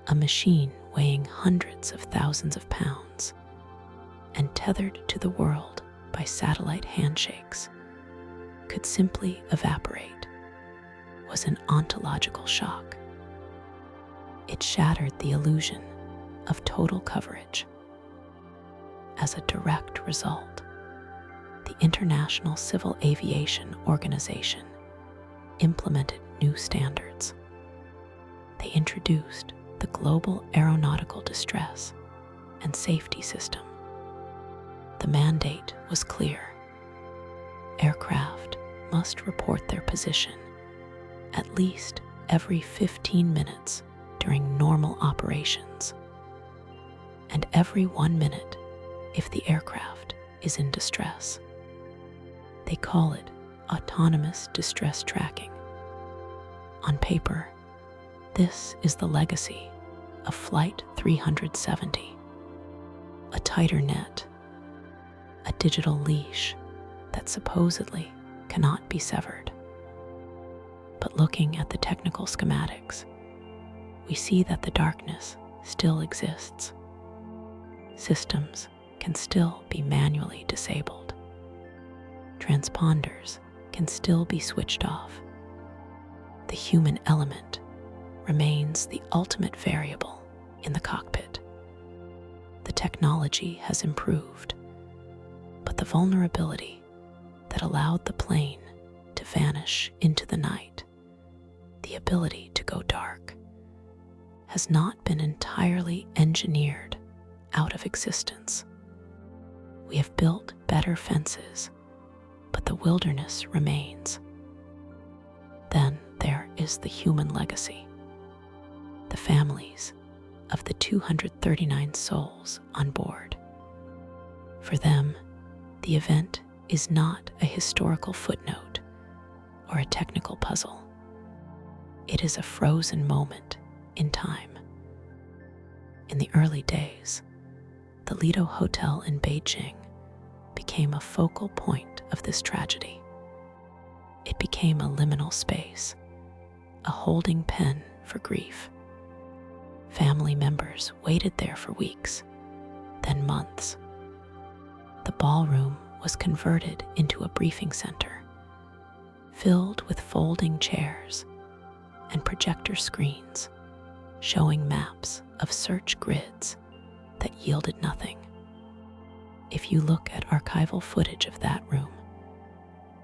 Speaker 1: a machine weighing hundreds of thousands of pounds and tethered to the world by satellite handshakes, could simply evaporate was an ontological shock. It shattered the illusion of total coverage. As a direct result, the International Civil Aviation Organization implemented new standards. They introduced the Global Aeronautical Distress and Safety System. The mandate was clear. Aircraft must report their position at least every 15 minutes during normal operations, and every 1 minute if the aircraft is in distress. They call it autonomous distress tracking. On paper, this is the legacy of Flight 370, a tighter net, a digital leash that supposedly cannot be severed. But looking at the technical schematics, we see that the darkness still exists. Systems can still be manually disabled. Transponders can still be switched off. The human element remains the ultimate variable in the cockpit. The technology has improved, but the vulnerability that allowed the plane to vanish into the night, the ability to go dark, has not been entirely engineered out of existence. We have built better fences, but the wilderness remains. Then there is the human legacy, the families of the 239 souls on board. For them, the event is not a historical footnote or a technical puzzle. It is a frozen moment in time. In the early days, the Lido Hotel in Beijing became a focal point of this tragedy. It became a liminal space, a holding pen for grief. Family members waited there for weeks, then months. The ballroom was converted into a briefing center, filled with folding chairs and projector screens showing maps of search grids that yielded nothing. If you look at archival footage of that room,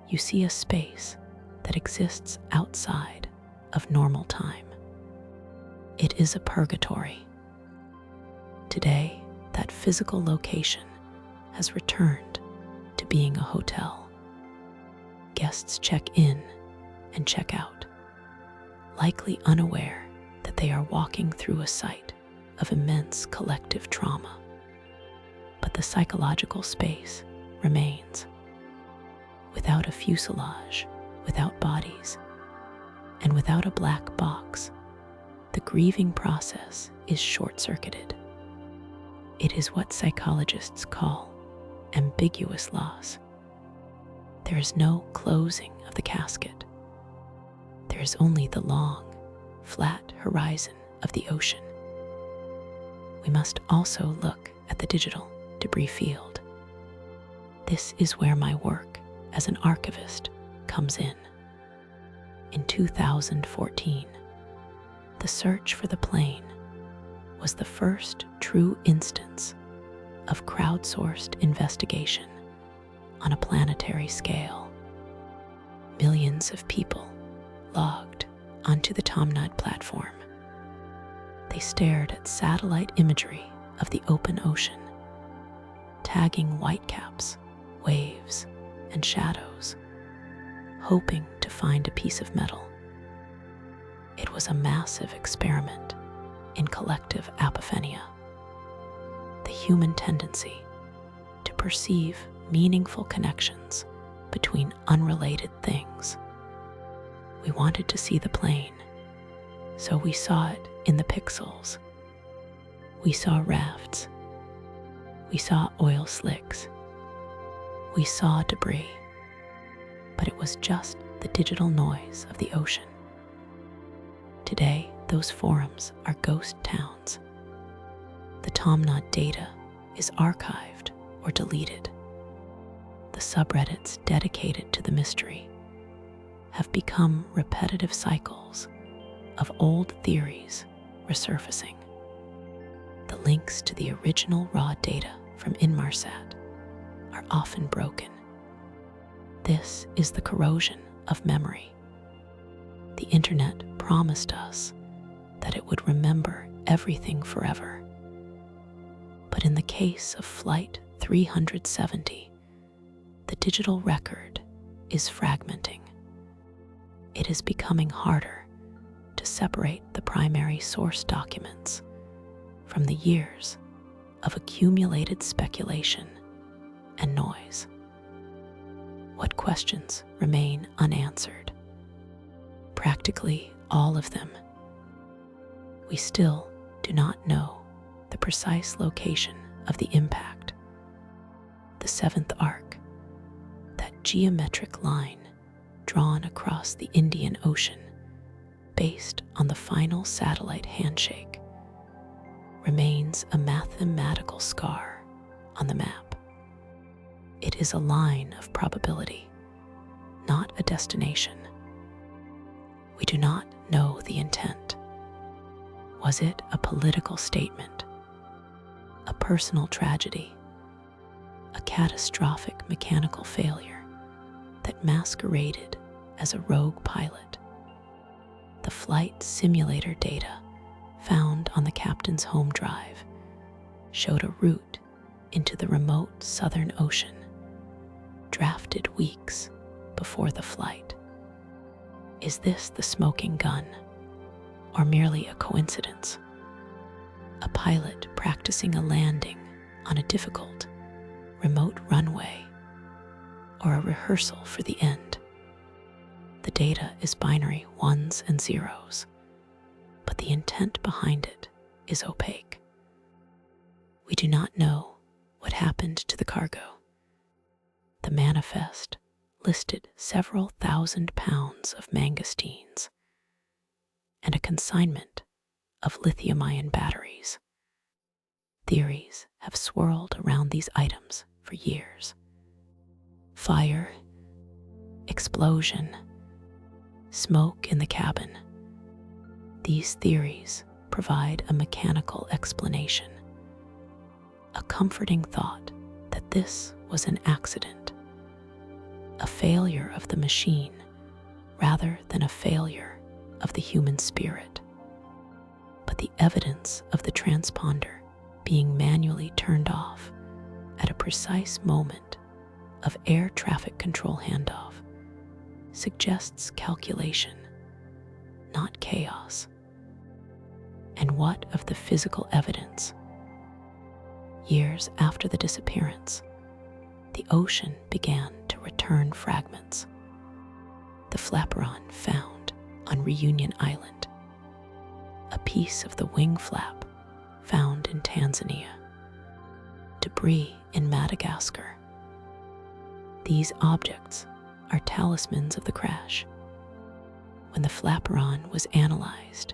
Speaker 1: you see a space that exists outside of normal time. It is a purgatory. Today, that physical location has returned to being a hotel. Guests check in and check out, likely unaware that they are walking through a site of immense collective trauma. But the psychological space remains. Without a fuselage, without bodies, and without a black box, the grieving process is short-circuited. It is what psychologists call ambiguous loss. There is no closing of the casket. There is only the long, flat horizon of the ocean. We must also look at the digital debris field. This is where my work as an archivist comes in. In 2014, the search for the plane was the first true instance of crowdsourced investigation on a planetary scale. Millions of people logged onto the Tomnod platform. They stared at satellite imagery of the open ocean, tagging whitecaps, waves, and shadows, hoping to find a piece of metal. It was a massive experiment in collective apophenia, the human tendency to perceive meaningful connections between unrelated things. We wanted to see the plane, so we saw it in the pixels. We saw rafts. We saw oil slicks. We saw debris. But it was just the digital noise of the ocean. Today, those forums are ghost towns. The Tomnod data is archived or deleted. The subreddits dedicated to the mystery have become repetitive cycles of old theories resurfacing. The links to the original raw data from Inmarsat are often broken. This is the corrosion of memory. The internet promised us that it would remember everything forever. But in the case of Flight 370, the digital record is fragmenting. It is becoming harder to separate the primary source documents from the years of accumulated speculation and noise. What questions remain unanswered? Practically all of them. We still do not know the precise location of the impact. The seventh arc, that geometric line drawn across the Indian Ocean based on the final satellite handshake, remains a mathematical scar on the map. It is a line of probability, not a destination. We do not know the intent. Was it a political statement, a personal tragedy, a catastrophic mechanical failure that masqueraded as a rogue pilot? The flight simulator data found on the captain's home drive showed a route into the remote southern ocean, drafted weeks before the flight. Is this the smoking gun, or merely a coincidence? A pilot practicing a landing on a difficult, remote runway, or a rehearsal for the end? The data is binary ones and zeros, but the intent behind it is opaque. We do not know what happened to the cargo. The manifest listed several thousand pounds of mangosteens and a consignment of lithium-ion batteries. Theories have swirled around these items for years. Fire, explosion, smoke in the cabin. These theories provide a mechanical explanation, a comforting thought that this was an accident, a failure of the machine rather than a failure of the human spirit, but the evidence of the transponder being manually turned off at a precise moment of air traffic control handoff suggests calculation, not chaos. And what of the physical evidence? Years after the disappearance, the ocean began to return fragments. The flaperon found on Reunion Island, a piece of the wing flap found in Tanzania, debris in Madagascar. These objects are talismans of the crash. When the flaperon was analyzed,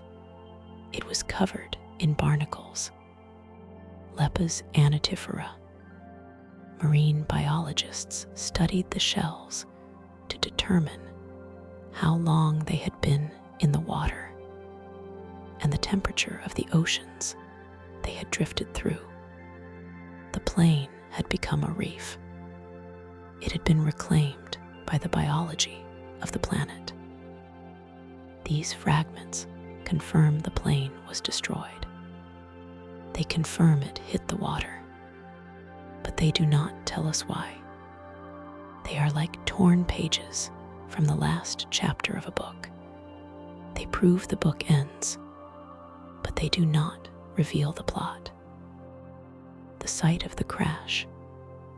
Speaker 1: it was covered in barnacles, Lepus anatifera. Marine biologists studied the shells to determine how long they had been in the water and the temperature of the oceans they had drifted through. The plane had become a reef. It had been reclaimed by the biology of the planet. These fragments confirm the plane was destroyed. They confirm it hit the water, but they do not tell us why. They are like torn pages from the last chapter of a book. They prove the book ends, but they do not reveal the plot. The site of the crash,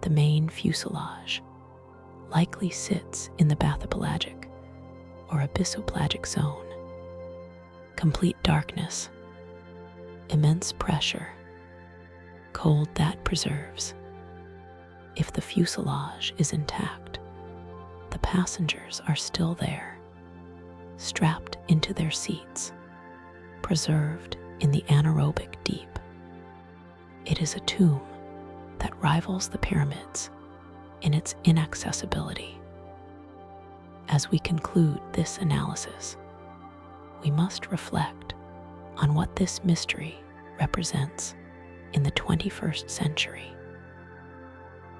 Speaker 1: the main fuselage, likely sits in the bathypelagic or abyssopelagic zone. Complete darkness, immense pressure, cold that preserves. If the fuselage is intact, the passengers are still there, strapped into their seats, preserved in the anaerobic deep. It is a tomb that rivals the pyramids in its inaccessibility. As we conclude this analysis, we must reflect on what this mystery represents in the 21st century.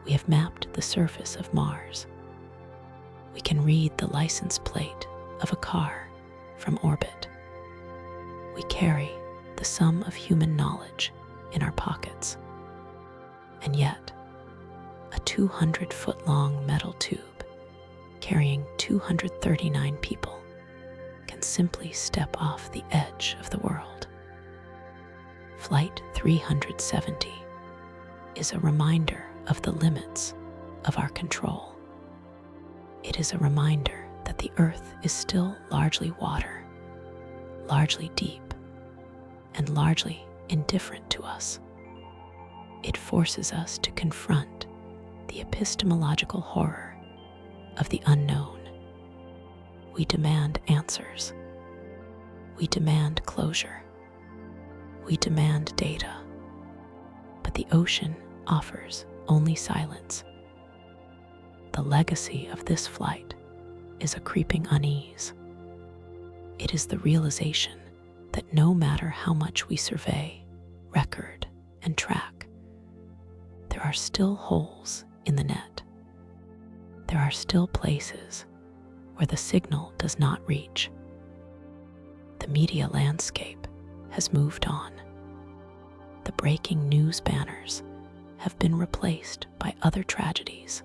Speaker 1: We have mapped the surface of Mars. We can read the license plate of a car from orbit. We carry the sum of human knowledge in our pockets. And yet, a 200-foot-long metal tube carrying 239 people can simply step off the edge of the world. Flight 370 is a reminder of the limits of our control. It is a reminder that the Earth is still largely water, largely deep, and largely indifferent to us. It forces us to confront the epistemological horror of the unknown. We demand answers. We demand closure. We demand data. But the ocean offers only silence. The legacy of this flight is a creeping unease. It is the realization that no matter how much we survey, record, and track, there are still holes in the net. There are still places where the signal does not reach. The media landscape has moved on. The breaking news banners have been replaced by other tragedies,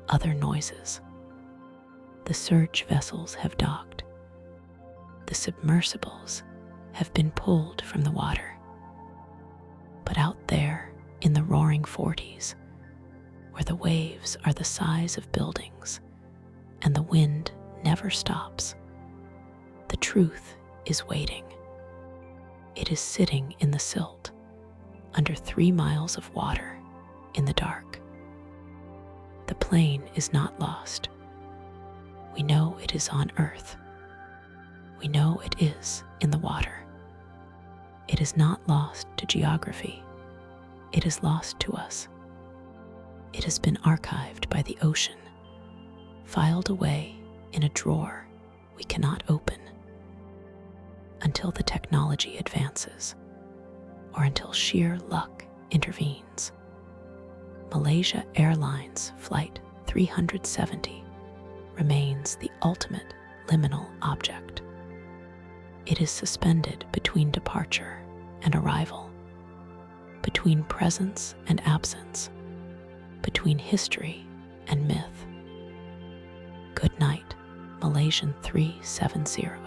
Speaker 1: other noises. The search vessels have docked. The submersibles have been pulled from the water. But out there in the roaring 40s, where the waves are the size of buildings and the wind never stops, the truth is waiting. It is sitting in the silt, under 3 miles of water, in the dark. The plane is not lost. We know it is on Earth. We know it is in the water. It is not lost to geography. It is lost to us. It has been archived by the ocean, filed away in a drawer we cannot open, until the technology advances, or until sheer luck intervenes. Malaysia Airlines Flight 370 remains the ultimate liminal object. It is suspended between departure and arrival, between presence and absence, between history and myth. Good night, Malaysian 370.